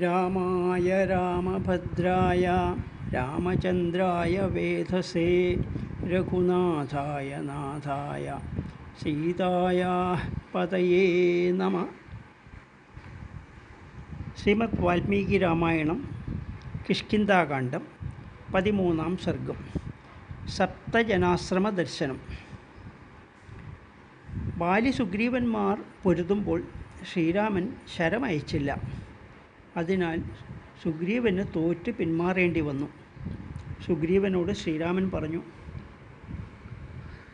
രാമായ രാമഭദ്രായ രാമചന്ദ്രായ വേധസേ രഘുനാഥായ നാഥായ സീതായ പതയേ നമ. ശ്രീമദ് വാൽമീകി രാമായണം കിഷ്കിന്ധാകാന്ഡം 13-ാം സർഗം. സപ്തജനാശ്രമ ദർശനം. ബാലിസുഗ്രീവന്മാർ പൊരുതുമ്പോൾ ശ്രീരാമൻ ശരമയച്ചില്ല. അതിനാൽ സുഗ്രീവന് തോറ്റ് പിന്മാറേണ്ടി വന്നു. സുഗ്രീവനോട് ശ്രീരാമൻ പറഞ്ഞു,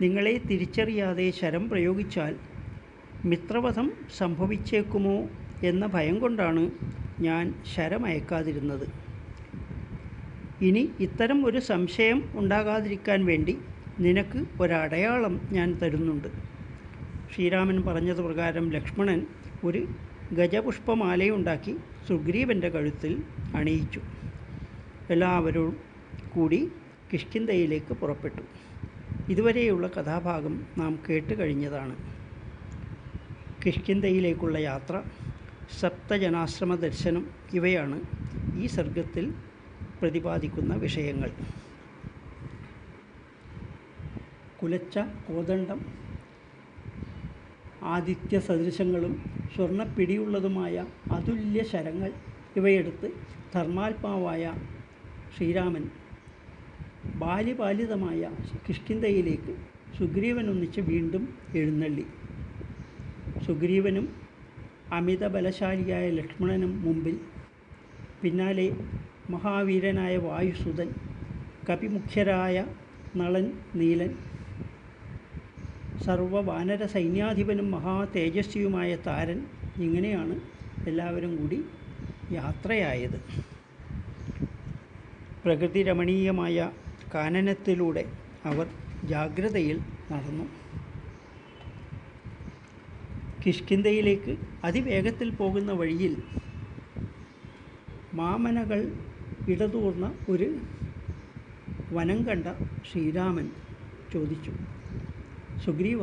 നിങ്ങളെ തിരിച്ചറിയാതെ ശരം പ്രയോഗിച്ചാൽ മിത്രവധം സംഭവിച്ചേക്കുമോ എന്ന ഭയം കൊണ്ടാണ് ഞാൻ ശരമയക്കാതിരുന്നത്. ഇനി ഇത്തരം ഒരു സംശയം ഉണ്ടാകാതിരിക്കാൻ വേണ്ടി നിനക്ക് ഒരടയാളം ഞാൻ തരുന്നുണ്ട്. ശ്രീരാമൻ പറഞ്ഞതുപ്രകാരം ലക്ഷ്മണൻ ഒരു ഗജപുഷ്പമാലയുണ്ടാക്കി സുഗ്രീവൻ്റെ കഴുത്തിൽ അണിയിച്ചു. എല്ലാവരും കൂടി കിഷ്കിന്ധയിലേക്ക് പുറപ്പെട്ടു. ഇതുവരെയുള്ള കഥാഭാഗം നാം കേട്ട് കഴിഞ്ഞതാണ്. കിഷ്കിന്ധയിലേക്കുള്ള യാത്ര, സപ്തജനാശ്രമ ദർശനം ഇവയാണ് ഈ സർഗത്തിൽ പ്രതിപാദിക്കുന്ന വിഷയങ്ങൾ. കുലച്ച കോദണ്ഡം, ആദിത്യ സദൃശങ്ങളും സ്വർണ്ണപ്പിടിയുള്ളതുമായ അതുല്യ ശരങ്ങൾ ഇവയെടുത്ത് ധർമാത്മാവായ ശ്രീരാമൻ ബാല്യപാലിതമായ കിഷ്കിന്ധയിലേക്ക് സുഗ്രീവനൊന്നിച്ച് വീണ്ടും എഴുന്നള്ളി. സുഗ്രീവനും അമിത ബലശാലിയായ ലക്ഷ്മണനും മുമ്പിൽ, പിന്നാലെ മഹാവീരനായ വായുസുതൻ, കപിമുഖ്യരായ നളൻ, നീലൻ, സർവ്വവാനര സൈന്യാധിപനും മഹാതേജസ്വിയുമായ താരൻ. ഇങ്ങനെയാണ് എല്ലാവരും കൂടി യാത്രയായത്. പ്രകൃതി രമണീയമായ കാനനത്തിലൂടെ അവർ ജാഗ്രതയിൽ നടന്നു. കിഷ്കിന്ധയിലേക്ക് അതിവേഗത്തിൽ പോകുന്ന വഴിയിൽ മാമനകൾ ഇടതൂർന്ന ഒരു വനം കണ്ട ശ്രീരാമൻ ചോദിച്ചു, സുഗ്രീവ,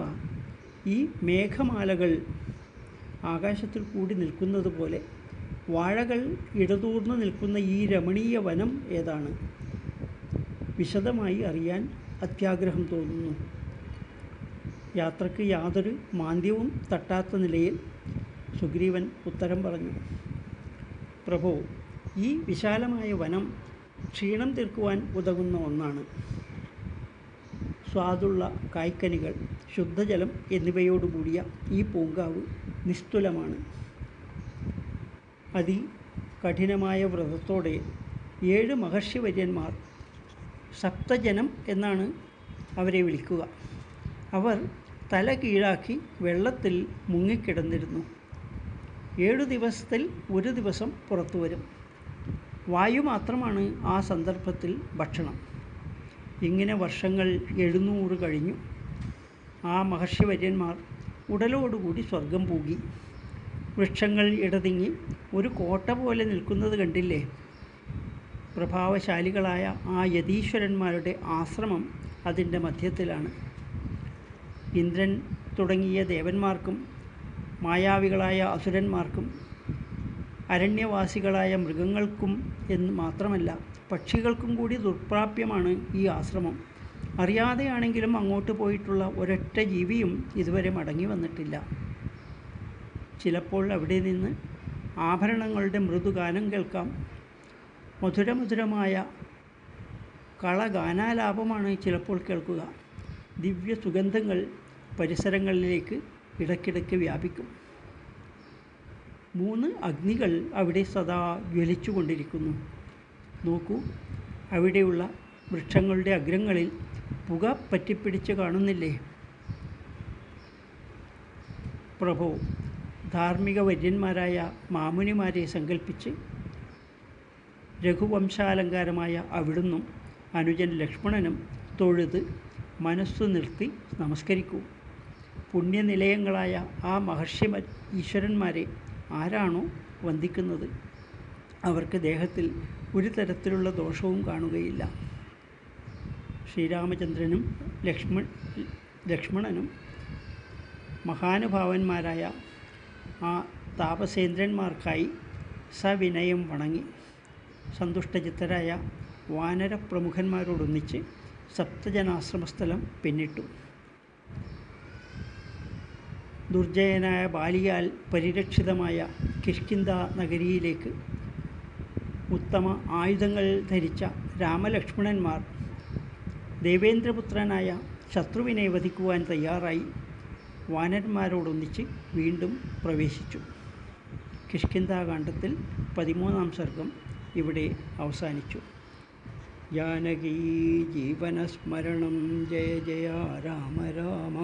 ഈ മേഘമാലകൾ ആകാശത്തിൽ കൂടി നിൽക്കുന്നത് പോലെ വാഴകൾ ഇടതൂർന്ന് നിൽക്കുന്ന ഈ രമണീയ വനം ഏതാണ്? വിശദമായി അറിയാൻ അത്യാഗ്രഹം തോന്നുന്നു. യാത്രയ്ക്ക് യാതൊരു മാന്ദ്യവും തട്ടാത്ത നിലയിൽ സുഗ്രീവൻ ഉത്തരം പറഞ്ഞു, പ്രഭോ, ഈ വിശാലമായ വനം ക്ഷീണം തീർക്കുവാൻ ഉതകുന്ന ഒന്നാണ്. സ്വാദുള്ള കായ്ക്കനികൾ, ശുദ്ധജലം എന്നിവയോടുകൂടിയ ഈ പൂങ്കാവ് നിസ്തുലമാണ്. അതികഠിനമായ വ്രതത്തോടെ 7 മഹർഷിവര്യന്മാർ, സപ്തജനം എന്നാണ് അവരെ വിളിക്കുക, അവർ തല കീഴാക്കി വെള്ളത്തിൽ മുങ്ങിക്കിടന്നിരുന്നു. 7 ദിവസത്തിൽ ഒരു ദിവസം പുറത്തു വരും. വായു മാത്രമാണ് ആ സന്ദർഭത്തിൽ ഭക്ഷണം. ഇങ്ങനെ വർഷങ്ങൾ 700 കഴിഞ്ഞു. ആ മഹർഷിവര്യന്മാർ ഉടലോടുകൂടി സ്വർഗം പൂകി. വൃക്ഷങ്ങൾ ഇടതിങ്ങി ഒരു കോട്ട പോലെ നിൽക്കുന്നത് കണ്ടില്ലേ? പ്രഭാവശാലികളായ ആ യതീശ്വരന്മാരുടെ ആശ്രമം അതിൻ്റെ മധ്യത്തിലാണ്. ഇന്ദ്രൻ തുടങ്ങിയ ദേവന്മാർക്കും മായാവികളായ അസുരന്മാർക്കും അരണ്യവാസികളായ മൃഗങ്ങൾക്കും എന്ന് മാത്രമല്ല പക്ഷികൾക്കും കൂടി ദുർപ്രാപ്യമാണ് ഈ ആശ്രമം. അറിയാതെയാണെങ്കിലും അങ്ങോട്ട് പോയിട്ടുള്ള ഒരൊറ്റ ജീവിയും ഇതുവരെ മടങ്ങി വന്നിട്ടില്ല. ചിലപ്പോൾ അവിടെ നിന്ന് ആഭരണങ്ങളുടെ മൃദുഗാനം കേൾക്കാം. മധുരമധുരമായ കളഗാനാലാപമാണ് ചിലപ്പോൾ കേൾക്കുക. ദിവ്യ സുഗന്ധങ്ങൾ പരിസരങ്ങളിലേക്ക് ഇടയ്ക്കിടയ്ക്ക് വ്യാപിക്കും. 3 അഗ്നികൾ അവിടെ സദാ ജ്വലിച്ചു കൊണ്ടിരിക്കുന്നു. നോക്കൂ, അവിടെയുള്ള വൃക്ഷങ്ങളുടെ അഗ്രങ്ങളിൽ പുക പറ്റിപ്പിടിച്ച് കാണുന്നില്ലേ? പ്രഭോ, ധാർമ്മിക വര്യന്മാരായ മാമുനിമാരെ സങ്കല്പിച്ച് രഘുവംശാലങ്കാരമായ അവിടുന്നും അനുജൻ ലക്ഷ്മണനും തൊഴുത് മനസ്സു നിർത്തി നമസ്കരിക്കൂ. പുണ്യനിലയങ്ങളായ ആ മഹർഷി ഈശ്വരന്മാരെ ആരാണോ വന്ദിക്കുന്നത് അവർക്ക് ദേഹത്തിൽ ഒരു തരത്തിലുള്ള ദോഷവും കാണുകയില്ല. ശ്രീരാമചന്ദ്രനും ലക്ഷ്മണനും മഹാനുഭാവന്മാരായ ആ താപസേന്ദ്രന്മാർക്കായി സവിനയം വണങ്ങി. സന്തുഷ്ടചിത്തരായ വാനരപ്രമുഖന്മാരോടൊന്നിച്ച് സപ്തജനാശ്രമസ്ഥലം പിന്നിട്ടു. ദുർജയനായ ബാലിയാൽ പരിരക്ഷിതമായ കിഷ്കിന്ധ നഗരിയിലേക്ക് ഉത്തമ ആയുധങ്ങൾ ധരിച്ച രാമലക്ഷ്മണന്മാർ ദേവേന്ദ്രപുത്രനായ ശത്രുവിനെ വധിക്കുവാൻ തയ്യാറായി വാനരന്മാരോടൊന്നിച്ച് വീണ്ടും പ്രവേശിച്ചു. കിഷ്കിന്ധാകാണ്ഡത്തിൽ 13-ാം സർഗം ഇവിടെ അവസാനിച്ചു. ജാനകീ ജീവനസ്മരണം ജയ ജയ രാമ രാമ.